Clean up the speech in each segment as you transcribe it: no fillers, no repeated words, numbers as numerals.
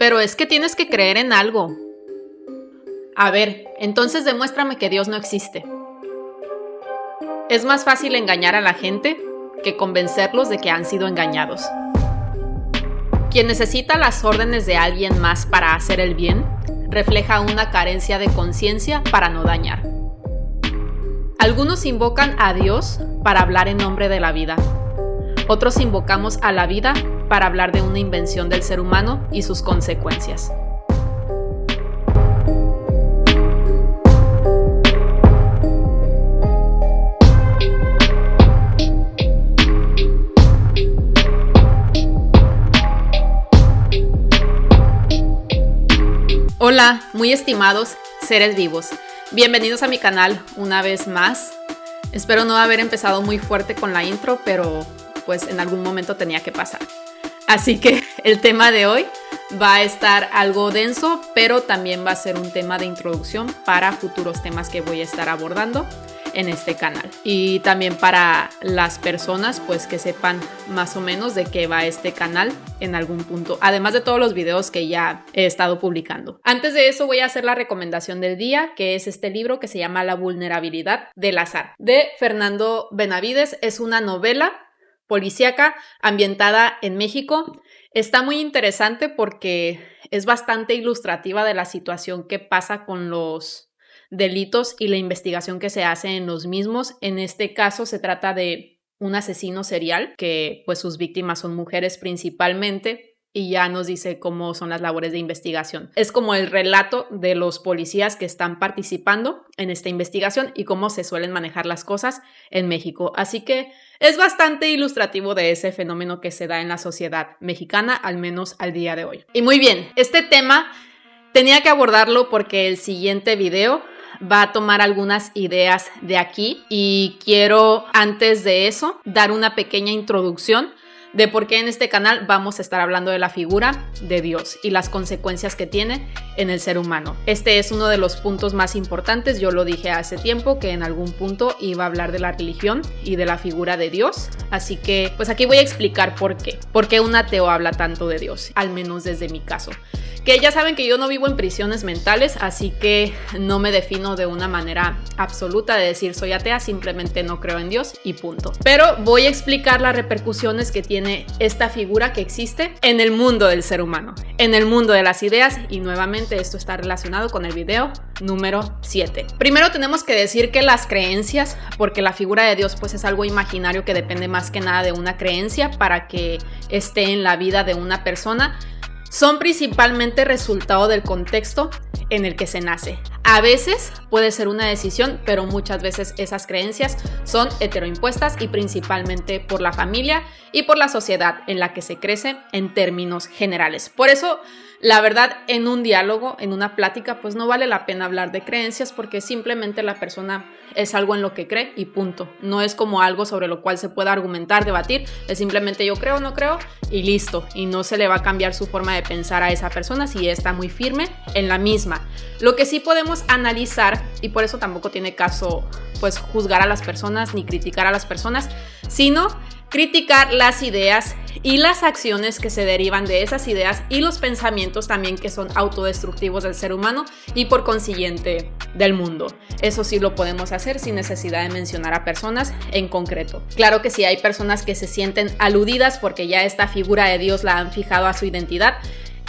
Pero es que tienes que creer en algo. A ver, entonces demuéstrame que Dios no existe. Es más fácil engañar a la gente que convencerlos de que han sido engañados. Quien necesita las órdenes de alguien más para hacer el bien, refleja una carencia de conciencia para no dañar. Algunos invocan a Dios para hablar en nombre de la vida. Otros invocamos a la vida para hablar de una invención del ser humano y sus consecuencias. Hola, muy estimados seres vivos. Bienvenidos a mi canal una vez más. Espero no haber empezado muy fuerte con la intro, pero pues en algún momento tenía que pasar. Así que el tema de hoy va a estar algo denso, pero también va a ser un tema de introducción para futuros temas que voy a estar abordando en este canal. Y también para las personas pues que sepan más o menos de qué va este canal en algún punto, además de todos los videos que ya he estado publicando. Antes de eso voy a hacer la recomendación del día, que es este libro que se llama La vulnerabilidad del azar, de Fernando Benavides. Es una novela policíaca ambientada en México. Está muy interesante porque es bastante ilustrativa de la situación que pasa con los delitos y la investigación que se hace en los mismos. En este caso se trata de un asesino serial que pues sus víctimas son mujeres principalmente, y ya nos dice cómo son las labores de investigación. Es como el relato de los policías que están participando en esta investigación y cómo se suelen manejar las cosas en México. Así que es bastante ilustrativo de ese fenómeno que se da en la sociedad mexicana, al menos al día de hoy. Y muy bien, este tema tenía que abordarlo porque el siguiente video va a tomar algunas ideas de aquí, y quiero antes de eso dar una pequeña introducción de por qué en este canal vamos a estar hablando de la figura de Dios y las consecuencias que tiene en el ser humano. Este es uno de los puntos más importantes. Yo lo dije hace tiempo que en algún punto iba a hablar de la religión y de la figura de Dios, así que pues aquí voy a explicar por qué. ¿Por qué un ateo habla tanto de Dios? Al menos desde mi caso. Que ya saben que yo no vivo en prisiones mentales, así que no me defino de una manera absoluta de decir soy atea, simplemente no creo en Dios y punto. Pero voy a explicar las repercusiones que tiene esta figura que existe en el mundo del ser humano, en el mundo de las ideas, y nuevamente esto está relacionado con el video número 7. Primero tenemos que decir que las creencias, porque la figura de Dios pues es algo imaginario que depende más que nada de una creencia para que esté en la vida de una persona, son principalmente resultado del contexto en el que se nace. A veces puede ser una decisión, pero muchas veces esas creencias son heteroimpuestas y principalmente por la familia y por la sociedad en la que se crece en términos generales. Por eso, la verdad, en un diálogo, en una plática, pues no vale la pena hablar de creencias porque simplemente la persona es algo en lo que cree y punto. No es como algo sobre lo cual se pueda argumentar, debatir, es simplemente yo creo, no creo y listo. Y no se le va a cambiar su forma de pensar a esa persona si está muy firme en la misma. Lo que sí podemos analizar, y por eso tampoco tiene caso pues juzgar a las personas ni criticar a las personas, sino criticar las ideas y las acciones que se derivan de esas ideas y los pensamientos también que son autodestructivos del ser humano y por consiguiente del mundo. Eso sí lo podemos hacer sin necesidad de mencionar a personas en concreto. Claro que sí hay personas que se sienten aludidas porque ya esta figura de Dios la han fijado a su identidad.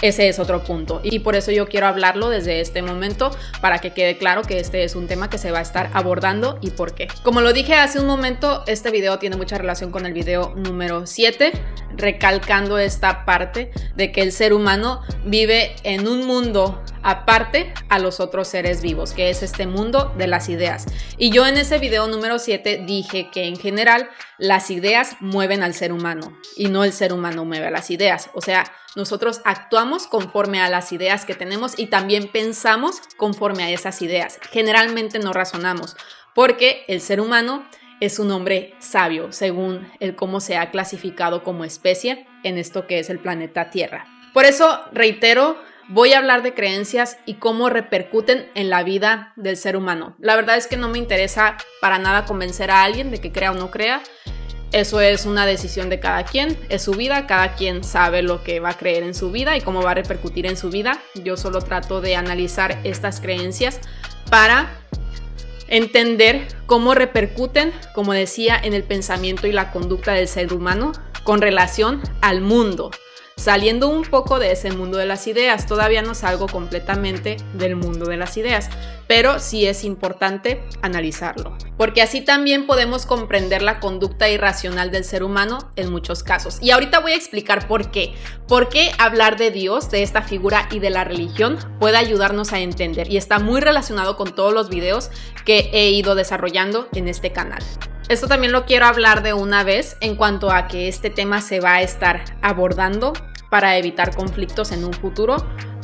Ese es otro punto y por eso yo quiero hablarlo desde este momento para que quede claro que este es un tema que se va a estar abordando y por qué. Como lo dije hace un momento, este video tiene mucha relación con el video número 7, recalcando esta parte de que el ser humano vive en un mundo aparte a los otros seres vivos, que es este mundo de las ideas. Y yo en ese video número 7 dije que en general las ideas mueven al ser humano y no el ser humano mueve a las ideas. O sea, nosotros actuamos conforme a las ideas que tenemos y también pensamos conforme a esas ideas. Generalmente no razonamos porque el ser humano es un hombre sabio según el cómo se ha clasificado como especie en esto que es el planeta Tierra. Por eso, reitero, voy a hablar de creencias y cómo repercuten en la vida del ser humano. La verdad es que no me interesa para nada convencer a alguien de que crea o no crea. eso es una decisión de cada quien, es su vida, cada quien sabe lo que va a creer en su vida y cómo va a repercutir en su vida. Yo solo trato de analizar estas creencias para entender cómo repercuten, como decía, en el pensamiento y la conducta del ser humano con relación al mundo. Saliendo un poco de ese mundo de las ideas, todavía no salgo completamente del mundo de las ideas, pero sí es importante analizarlo, porque así también podemos comprender la conducta irracional del ser humano en muchos casos. Y ahorita voy a explicar por qué. Por qué hablar de Dios, de esta figura y de la religión puede ayudarnos a entender, y está muy relacionado con todos los videos que he ido desarrollando en este canal. Esto también lo quiero hablar de una vez en cuanto a que este tema se va a estar abordando para evitar conflictos en un futuro,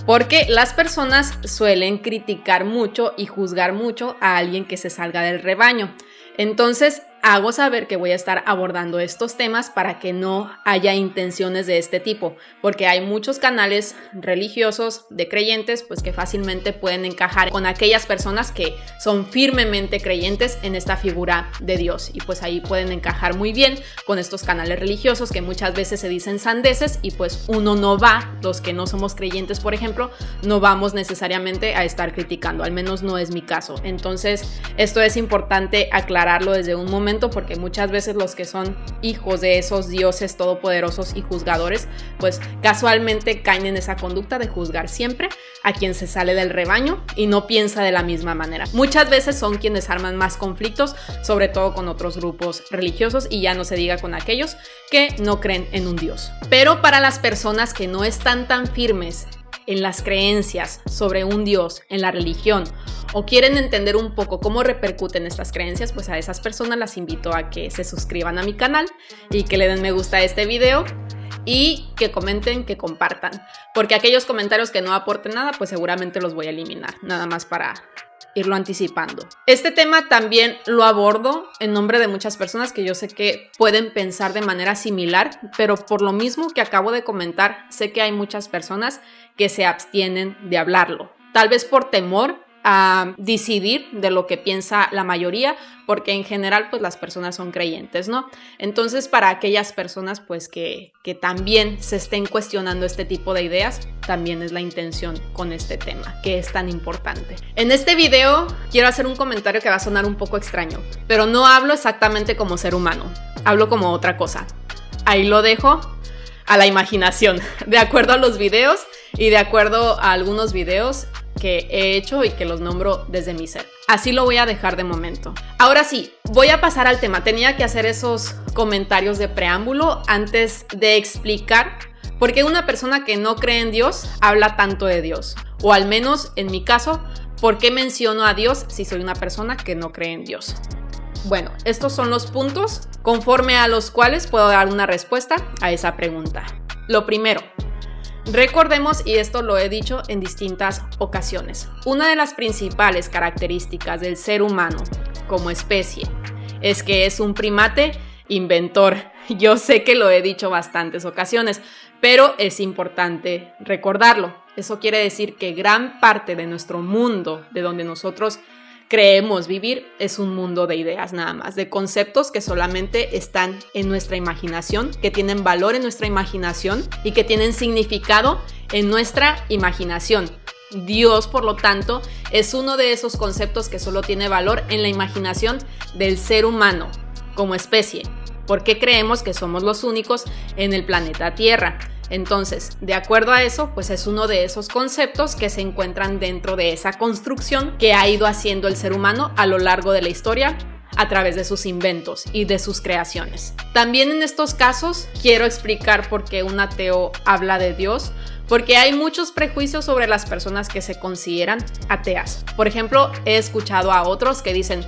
porque las personas suelen criticar mucho y juzgar mucho a alguien que se salga del rebaño. Entonces, hago saber que voy a estar abordando estos temas para que no haya intenciones de este tipo, porque hay muchos canales religiosos de creyentes pues que fácilmente pueden encajar con aquellas personas que son firmemente creyentes en esta figura de Dios, y pues ahí pueden encajar muy bien con estos canales religiosos que muchas veces se dicen sandeces, y pues uno no va, los que no somos creyentes por ejemplo, no vamos necesariamente a estar criticando, al menos no es mi caso. Entonces esto es importante aclararlo desde un momento, porque muchas veces los que son hijos de esos dioses todopoderosos y juzgadores, pues casualmente caen en esa conducta de juzgar siempre a quien se sale del rebaño y no piensa de la misma manera. Muchas veces son quienes arman más conflictos, sobre todo con otros grupos religiosos, y ya no se diga con aquellos que no creen en un Dios. Pero para las personas que no están tan firmes en las creencias sobre un Dios, en la religión, o quieren entender un poco cómo repercuten estas creencias, pues a esas personas las invito a que se suscriban a mi canal y que le den me gusta a este video y que comenten, que compartan, porque aquellos comentarios que no aporten nada, pues seguramente los voy a eliminar, nada más para irlo anticipando. Este tema también lo abordo en nombre de muchas personas que yo sé que pueden pensar de manera similar, pero por lo mismo que acabo de comentar, sé que hay muchas personas que se abstienen de hablarlo, tal vez por temor a decidir de lo que piensa la mayoría, porque en general pues las personas son creyentes, ¿no? Entonces para aquellas personas pues que también se estén cuestionando este tipo de ideas, también es la intención con este tema, que es tan importante. En este video quiero hacer un comentario que va a sonar un poco extraño, pero no hablo exactamente como ser humano, hablo como otra cosa. Ahí lo dejo a la imaginación, de acuerdo a los videos y de acuerdo a algunos videos que he hecho y que los nombro desde mi ser. Así lo voy a dejar de momento. Ahora sí, voy a pasar al tema. Tenía que hacer esos comentarios de preámbulo antes de explicar por qué una persona que no cree en Dios habla tanto de Dios. O al menos, en mi caso, por qué menciono a Dios si soy una persona que no cree en Dios. Bueno, estos son los puntos conforme a los cuales puedo dar una respuesta a esa pregunta. Lo primero, recordemos, y esto lo he dicho en distintas ocasiones, una de las principales características del ser humano como especie es que es un primate inventor. Yo sé que lo he dicho bastantes ocasiones, pero es importante recordarlo. Eso quiere decir que gran parte de nuestro mundo, de donde nosotros creemos vivir, es un mundo de ideas nada más, de conceptos que solamente están en nuestra imaginación, que tienen valor en nuestra imaginación y que tienen significado en nuestra imaginación. Dios, por lo tanto, es uno de esos conceptos que solo tiene valor en la imaginación del ser humano como especie, porque creemos que somos los únicos en el planeta Tierra. Entonces, de acuerdo a eso, pues es uno de esos conceptos que se encuentran dentro de esa construcción que ha ido haciendo el ser humano a lo largo de la historia a través de sus inventos y de sus creaciones. También en estos casos quiero explicar por qué un ateo habla de Dios, porque hay muchos prejuicios sobre las personas que se consideran ateas. Por ejemplo, he escuchado a otros que dicen: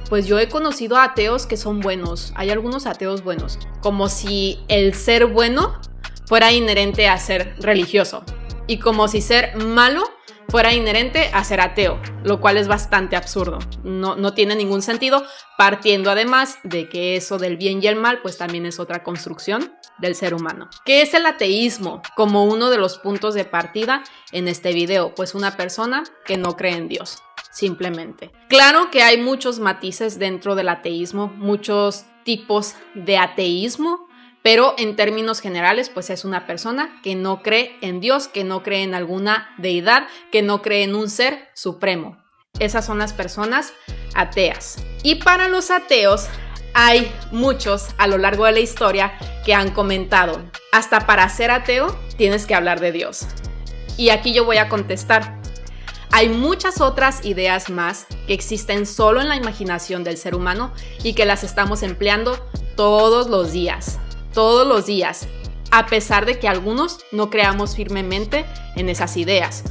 pues yo he conocido a ateos que son buenos, hay algunos ateos buenos, como si el ser bueno fuera inherente a ser religioso y como si ser malo fuera inherente a ser ateo, lo cual es bastante absurdo, no tiene ningún sentido, partiendo además de que eso del bien y el mal pues también es otra construcción del ser humano. ¿Qué es el ateísmo? Como uno de los puntos de partida en este video, pues una persona que no cree en Dios. simplemente. Claro que hay muchos matices dentro del ateísmo, muchos tipos de ateísmo, pero en términos generales, pues es una persona que no cree en Dios, que no cree en alguna deidad, que no cree en un ser supremo. Esas son las personas ateas. Y para los ateos, hay muchos a lo largo de la historia que han comentado, hasta para ser ateo tienes que hablar de Dios. Y aquí yo voy a contestar. Hay muchas otras ideas más que existen solo en la imaginación del ser humano y que las estamos empleando todos los días, a pesar de que algunos no creamos firmemente en esas ideas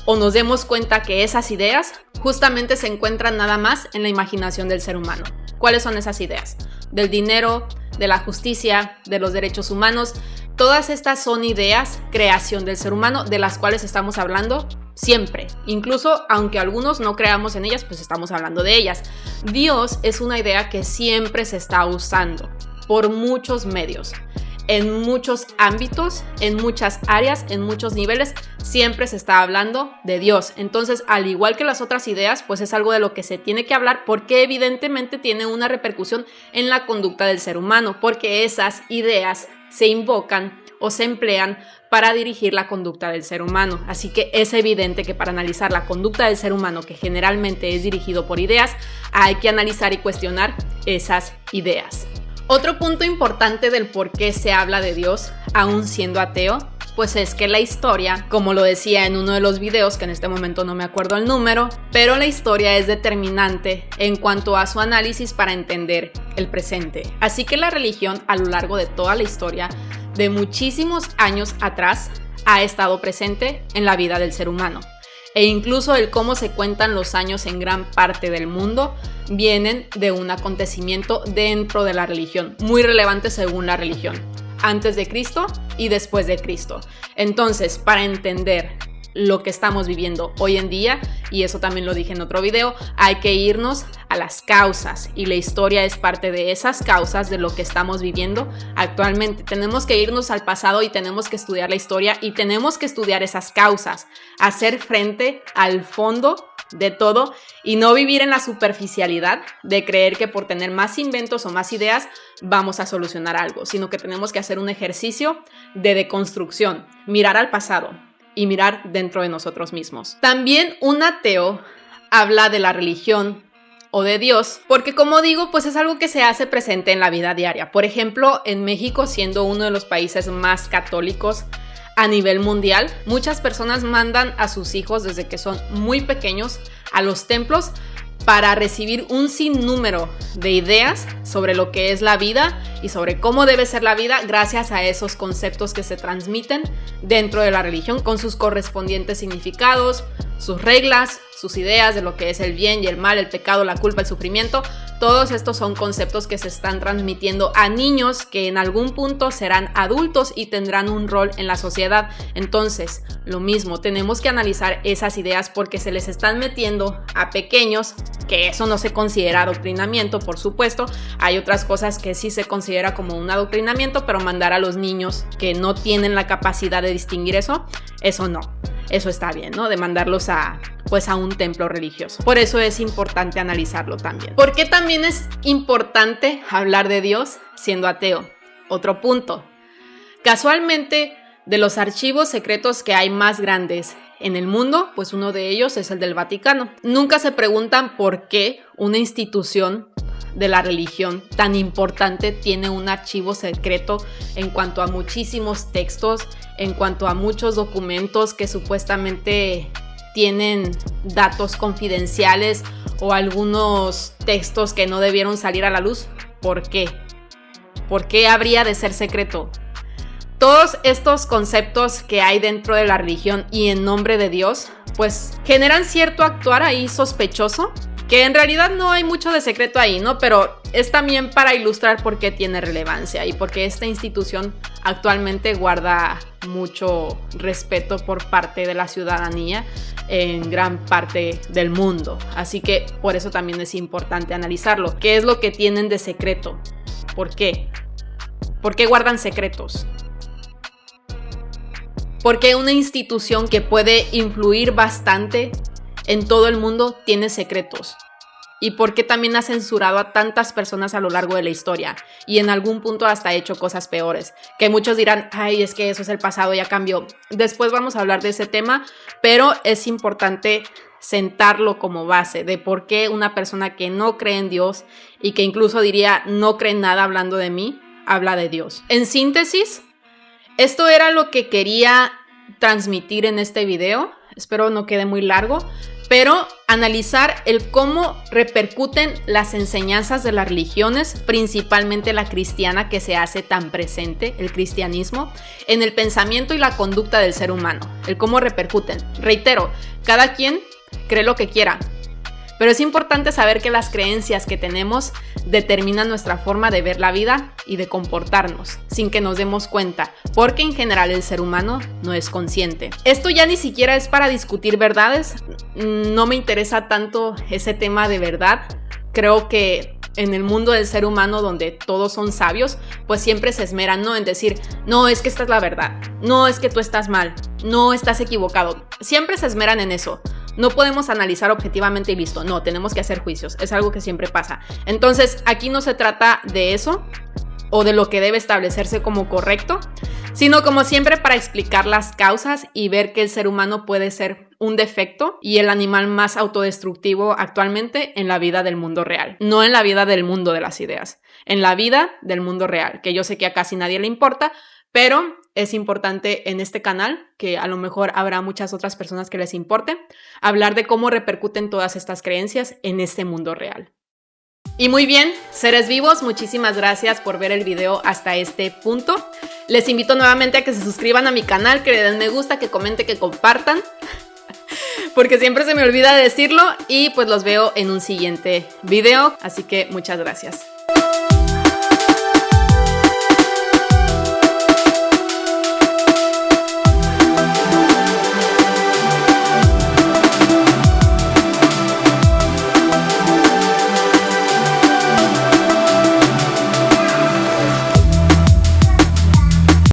o nos demos cuenta que esas ideas justamente se encuentran nada más en la imaginación del ser humano. ¿Cuáles son esas ideas? Del dinero, de la justicia, de los derechos humanos. Todas estas son ideas, creación del ser humano, de las cuales estamos hablando siempre. Incluso aunque algunos no creamos en ellas, pues estamos hablando de ellas. Dios es una idea que siempre se está usando por muchos medios, en muchos ámbitos, en muchas áreas, en muchos niveles, siempre se está hablando de Dios. Entonces, al igual que las otras ideas, pues es algo de lo que se tiene que hablar porque evidentemente tiene una repercusión en la conducta del ser humano, porque esas ideas se invocan o se emplean para dirigir la conducta del ser humano. Así que es evidente que para analizar la conducta del ser humano, que generalmente es dirigido por ideas, hay que analizar y cuestionar esas ideas. Otro punto importante del por qué se habla de Dios, aún siendo ateo, pues es que la historia, como lo decía en uno de los videos, que en este momento no me acuerdo el número, pero la historia es determinante en cuanto a su análisis para entender el presente. Así que la religión, a lo largo de toda la historia, de muchísimos años atrás, ha estado presente en la vida del ser humano. E incluso el cómo se cuentan los años en gran parte del mundo vienen de un acontecimiento dentro de la religión, muy relevante según la religión, antes de Cristo y después de Cristo. Entonces, para entender lo que estamos viviendo hoy en día, y eso también lo dije en otro video, hay que irnos a las causas, y la historia es parte de esas causas de lo que estamos viviendo actualmente. Tenemos que irnos al pasado y tenemos que estudiar la historia y tenemos que estudiar esas causas, hacer frente al fondo de todo y no vivir en la superficialidad de creer que por tener más inventos o más ideas vamos a solucionar algo, sino que tenemos que hacer un ejercicio de deconstrucción, mirar al pasado y mirar dentro de nosotros mismos. También un ateo habla de la religión o de Dios, porque como digo, pues es algo que se hace presente en la vida diaria. Por ejemplo, en México, siendo uno de los países más católicos a nivel mundial, muchas personas mandan a sus hijos desde que son muy pequeños a los templos para recibir un sinnúmero de ideas sobre lo que es la vida y sobre cómo debe ser la vida gracias a esos conceptos que se transmiten dentro de la religión con sus correspondientes significados, sus reglas, sus ideas de lo que es el bien y el mal, el pecado, la culpa, el sufrimiento. Todos estos son conceptos que se están transmitiendo a niños que en algún punto serán adultos y tendrán un rol en la sociedad. Entonces, lo mismo, tenemos que analizar esas ideas porque se les están metiendo a pequeños, que eso no se considera adoctrinamiento, por supuesto. Hay otras cosas que sí se considera como un adoctrinamiento, pero mandar a los niños que no tienen la capacidad de distinguir eso no. Eso está bien, ¿no? De mandarlos a un templo religioso. Por eso es importante analizarlo también. ¿Por qué también es importante hablar de Dios siendo ateo? Otro punto. Casualmente, de los archivos secretos que hay más grandes en el mundo, pues uno de ellos es el del Vaticano. Nunca se preguntan por qué una institución de la religión tan importante tiene un archivo secreto en cuanto a muchísimos textos, en cuanto a muchos documentos que supuestamente tienen datos confidenciales o algunos textos que no debieron salir a la luz. ¿Por qué? ¿Por qué habría de ser secreto? Todos estos conceptos que hay dentro de la religión y en nombre de Dios, pues generan cierto actuar ahí sospechoso, que en realidad no hay mucho de secreto ahí, ¿no? Pero es también para ilustrar por qué tiene relevancia y por qué esta institución actualmente guarda mucho respeto por parte de la ciudadanía en gran parte del mundo. Así que por eso también es importante analizarlo. ¿Qué es lo que tienen de secreto? ¿Por qué? ¿Por qué guardan secretos? ¿Por qué una institución que puede influir bastante en todo el mundo tiene secretos? ¿Y por qué también ha censurado a tantas personas a lo largo de la historia? Y en algún punto hasta ha hecho cosas peores. Que muchos dirán, ay, es que eso es el pasado, ya cambió. Después vamos a hablar de ese tema, pero es importante sentarlo como base de por qué una persona que no cree en Dios y que incluso diría no cree en nada hablando de mí, habla de Dios. En síntesis, esto era lo que quería transmitir en este video. Espero no quede muy largo, pero analizar el cómo repercuten las enseñanzas de las religiones, principalmente la cristiana que se hace tan presente, el cristianismo, en el pensamiento y la conducta del ser humano, el cómo repercuten. Reitero, cada quien cree lo que quiera, pero es importante saber que las creencias que tenemos determinan nuestra forma de ver la vida y de comportarnos, sin que nos demos cuenta, porque en general el ser humano no es consciente. Esto ya ni siquiera es para discutir verdades, no me interesa tanto ese tema de verdad. Creo que en el mundo del ser humano, donde todos son sabios, pues siempre se esmeran, ¿no?, en decir, no, es que esta es la verdad, no, es que tú estás mal, no, estás equivocado. Siempre se esmeran en eso. No podemos analizar objetivamente y listo. No, tenemos que hacer juicios. Es algo que siempre pasa. Entonces, aquí no se trata de eso o de lo que debe establecerse como correcto, sino como siempre para explicar las causas y ver que el ser humano puede ser un defecto y el animal más autodestructivo actualmente en la vida del mundo real. No en la vida del mundo de las ideas, en la vida del mundo real, que yo sé que a casi nadie le importa, pero es importante en este canal, que a lo mejor habrá muchas otras personas que les importe, hablar de cómo repercuten todas estas creencias en este mundo real. Y muy bien, seres vivos, muchísimas gracias por ver el video hasta este punto. Les invito nuevamente a que se suscriban a mi canal, que le den me gusta, que comenten, que compartan, porque siempre se me olvida decirlo, y pues los veo en un siguiente video, así que muchas gracias.